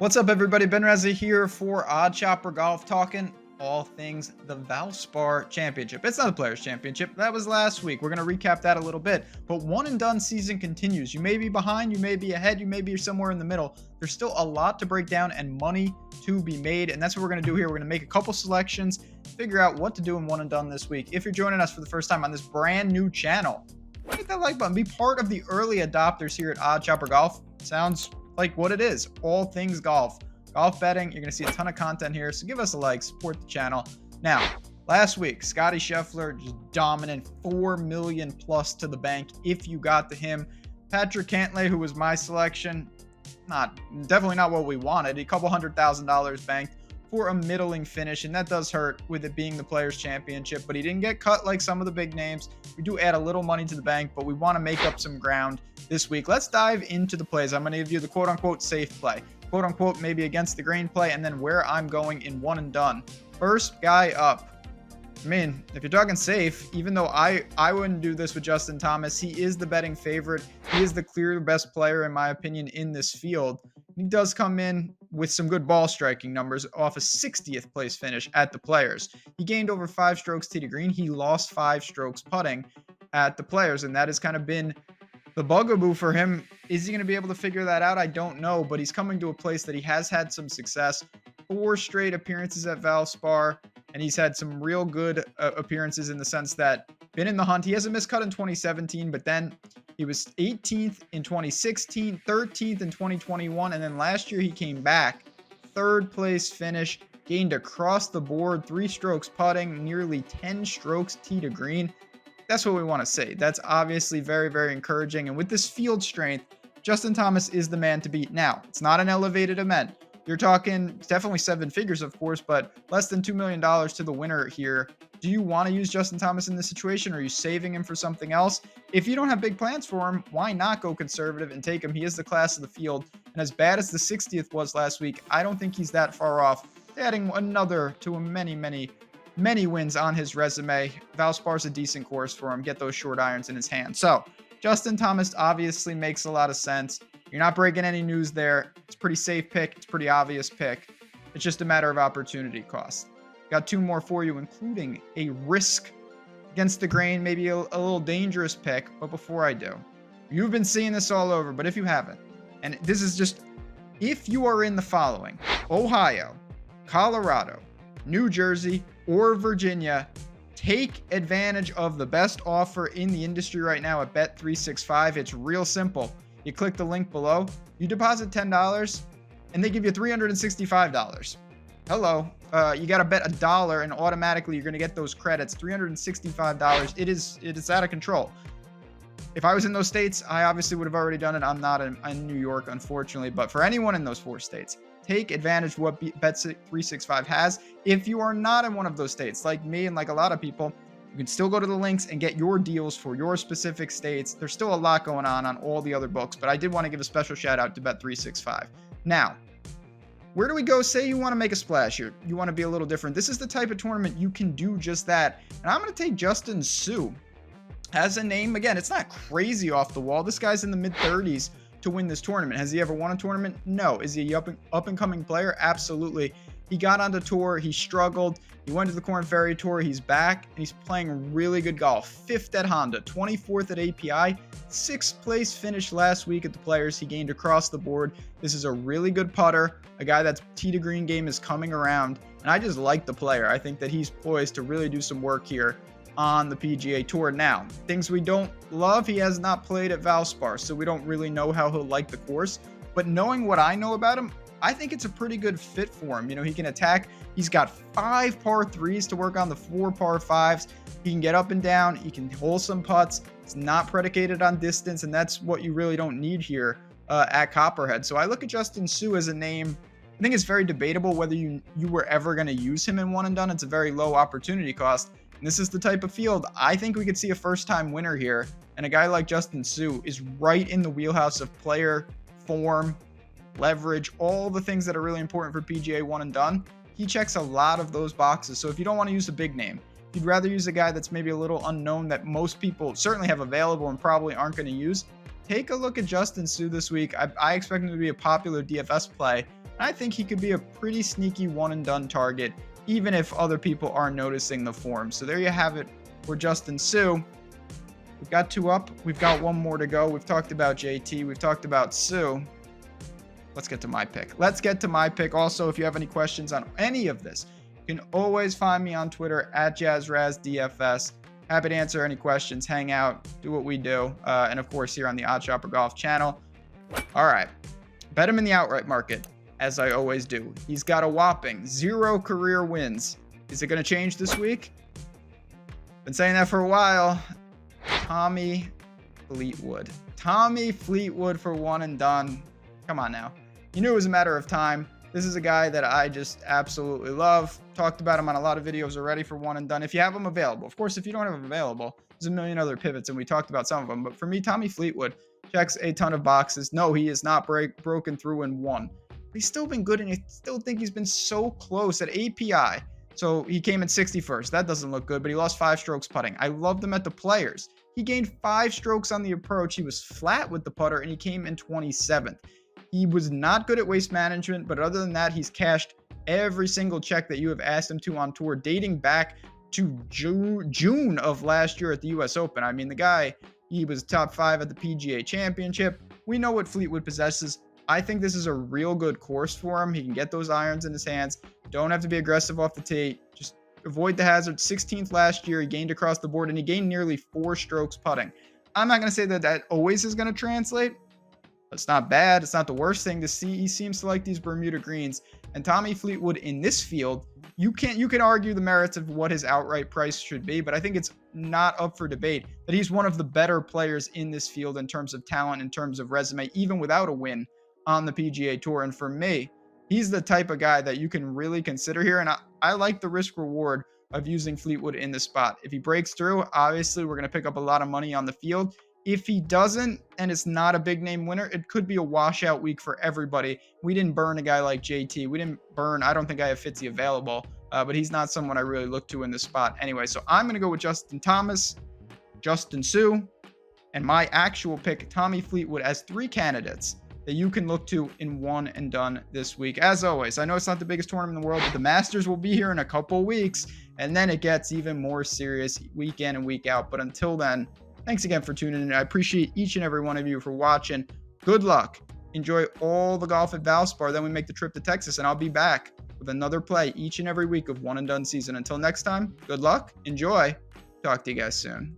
What's up, everybody? Ben Rasa here for OddsShopper Golf, talking all things the Valspar Championship. It's not the Players Championship. That was last week. We're going to recap that a little bit. But one and done season continues. You may be behind, you may be ahead, you may be somewhere in the middle. There's still a lot to break down and money to be made. And that's what we're going to do here. We're going to make a couple selections, figure out what to do in one and done this week. If you're joining us for the first time on this brand new channel, hit that like button. Be part of the early adopters here at OddsShopper Golf. Sounds like what it is, all things golf betting. You're going to see a ton of content here, so give us a like, support the channel. Now, last week, Scotty Scheffler just dominant, 4 million plus to the bank if you got to him. Patrick Cantlay, who was my selection, definitely not what we wanted. A couple $100,000 banked for a middling finish, and that does hurt with it being the Players Championship, but he didn't get cut like some of the big names. We do add a little money to the bank, but we want to make up some ground this week. Let's dive into the plays. I'm going to give you the quote-unquote safe play, quote-unquote maybe against the grain play, and then where I'm going in one and done. First guy up. I mean, if you're talking safe, even though I wouldn't do this with Justin Thomas, he is the betting favorite. He is the clear best player, in my opinion, in this field. He does come in with some good ball striking numbers off a 60th place finish at the Players. He gained over 5 strokes tee to green. He lost 5 strokes putting at the Players, and that has kind of been the bugaboo for him. Is he going to be able to figure that out? I don't know, but he's coming to a place that he has had some success. 4 straight appearances at Valspar, and he's had some real good appearances in the sense that been in the hunt. He has a miscut in 2017, but then he was 18th in 2016, 13th in 2021, and then last year he came back, 3rd place finish, gained across the board, 3 strokes putting, nearly 10 strokes tee to green. That's what we want to see. That's obviously very, very encouraging. And with this field strength, Justin Thomas is the man to beat. Now, it's not an elevated event. You're talking definitely 7 figures, of course, but less than $2 million to the winner here. Do you want to use Justin Thomas in this situation? Or are you saving him for something else? If you don't have big plans for him, why not go conservative and take him? He is the class of the field. And as bad as the 60th was last week, I don't think he's that far off. Adding another to many wins on his resume. Valspar's a decent course for him. Get those short irons in his hand. So Justin Thomas obviously makes a lot of sense. You're not breaking any news there. It's a pretty safe pick. It's a pretty obvious pick. It's just a matter of opportunity cost. Got 2 more for you, including a risk against the grain, maybe a little dangerous pick. But before I do, you've been seeing this all over, but if you haven't, and this is just, if you are in the following: Ohio, Colorado, New Jersey, or Virginia, take advantage of the best offer in the industry right now at Bet365. It's real simple. You click the link below, you deposit $10, and they give you $365. Hello. You got to bet $1, and automatically you're going to get those credits. $365. It is out of control. If I was in those states, I obviously would have already done it. I'm not in New York, unfortunately. But for anyone in those 4 states, take advantage of what Bet365 has. If you are not in one of those states, like me and like a lot of people, you can still go to the links and get your deals for your specific states. There's still a lot going on all the other books, but I did want to give a special shout out to Bet365. Now, where do we go? Say you want to make a splash here. You want to be a little different. This is the type of tournament you can do just that. And I'm going to take Justin Suh as a name. Again, it's not crazy off the wall. This guy's in the mid-30s to win this tournament. Has he ever won a tournament? No. Is he an up-and-coming player? Absolutely. He got on the tour. He struggled. He went to the Korn Ferry Tour. He's back, and he's playing really good golf. 5th at Honda, 24th at API, 6th place finish last week at the Players. He gained across the board. This is a really good putter, a guy that's tee to green game is coming around, and I just like the player. I think that he's poised to really do some work here on the PGA Tour. Now, things we don't love, he has not played at Valspar, so we don't really know how he'll like the course. But knowing what I know about him, I think it's a pretty good fit for him. You know, he can attack. He's got 5 par 3s to work on the 4 par 5s. He can get up and down. He can hole some putts. It's not predicated on distance, and that's what you really don't need here at Copperhead. So I look at Justin Suh as a name. I think it's very debatable whether you were ever going to use him in one and done. It's a very low opportunity cost. And this is the type of field I think we could see a first-time winner here. And a guy like Justin Suh is right in the wheelhouse of player, form, leverage, all the things that are really important for PGA one and done. He checks a lot of those boxes. So if you don't want to use a big name, if you'd rather use a guy that's maybe a little unknown that most people certainly have available and probably aren't going to use, take a look at Justin Suh this week. I expect him to be a popular DFS play. I think he could be a pretty sneaky one and done target, even if other people are noticing the form. So there you have it for Justin Suh. We've got 2 up. We've got 1 more to go. We've talked about JT. We've talked about Suh. Let's get to my pick. Also, if you have any questions on any of this, you can always find me on Twitter at JazzRazDFS. Happy to answer any questions, hang out, do what we do. And of course, here on the OddsShopper Golf channel. All right. Bet him in the outright market, as I always do. He's got a whopping 0 career wins. Is it going to change this week? Been saying that for a while. Tommy Fleetwood. Tommy Fleetwood for one and done. Come on now. You knew it was a matter of time. This is a guy that I just absolutely love. Talked about him on a lot of videos already for one and done. If you have him available. Of course, if you don't have him available, there's a million other pivots, and we talked about some of them. But for me, Tommy Fleetwood checks a ton of boxes. No, he is not broken through and won. He's still been good, and I still think he's been so close at API. So he came in 61st. That doesn't look good, but he lost 5 strokes putting. I loved him at the Players. He gained 5 strokes on the approach. He was flat with the putter, and he came in 27th. He was not good at waste management, but other than that, he's cashed every single check that you have asked him to on tour, dating back to June of last year at the US Open. I mean, the guy, he was top 5 at the PGA Championship. We know what Fleetwood possesses. I think this is a real good course for him. He can get those irons in his hands. Don't have to be aggressive off the tee. Just avoid the hazard. 16th last year, he gained across the board, and he gained nearly 4 strokes putting. I'm not going to say that that always is going to translate. It's not bad. It's not the worst thing to see. He seems to like these Bermuda greens. And Tommy Fleetwood in this field, you can argue the merits of what his outright price should be, but I think it's not up for debate that he's one of the better players in this field in terms of talent, in terms of resume, even without a win on the PGA Tour. And for me, he's the type of guy that you can really consider here. And I like the risk reward of using Fleetwood in the spot. If he breaks through, obviously we're going to pick up a lot of money on the field. If he doesn't, and it's not a big name winner, it could be a washout week for everybody. We didn't burn a guy like JT. We didn't burn, I don't think I have Fitzy available, but he's not someone I really look to in this spot. Anyway, so I'm going to go with Justin Thomas, Justin Suh, and my actual pick, Tommy Fleetwood, as 3 candidates that you can look to in one and done this week. As always, I know it's not the biggest tournament in the world, but the Masters will be here in a couple weeks, and then it gets even more serious week in and week out. But until then, thanks again for tuning in. I appreciate each and every one of you for watching. Good luck. Enjoy all the golf at Valspar. Then we make the trip to Texas, and I'll be back with another play each and every week of one and done season. Until next time, good luck. Enjoy. Talk to you guys soon.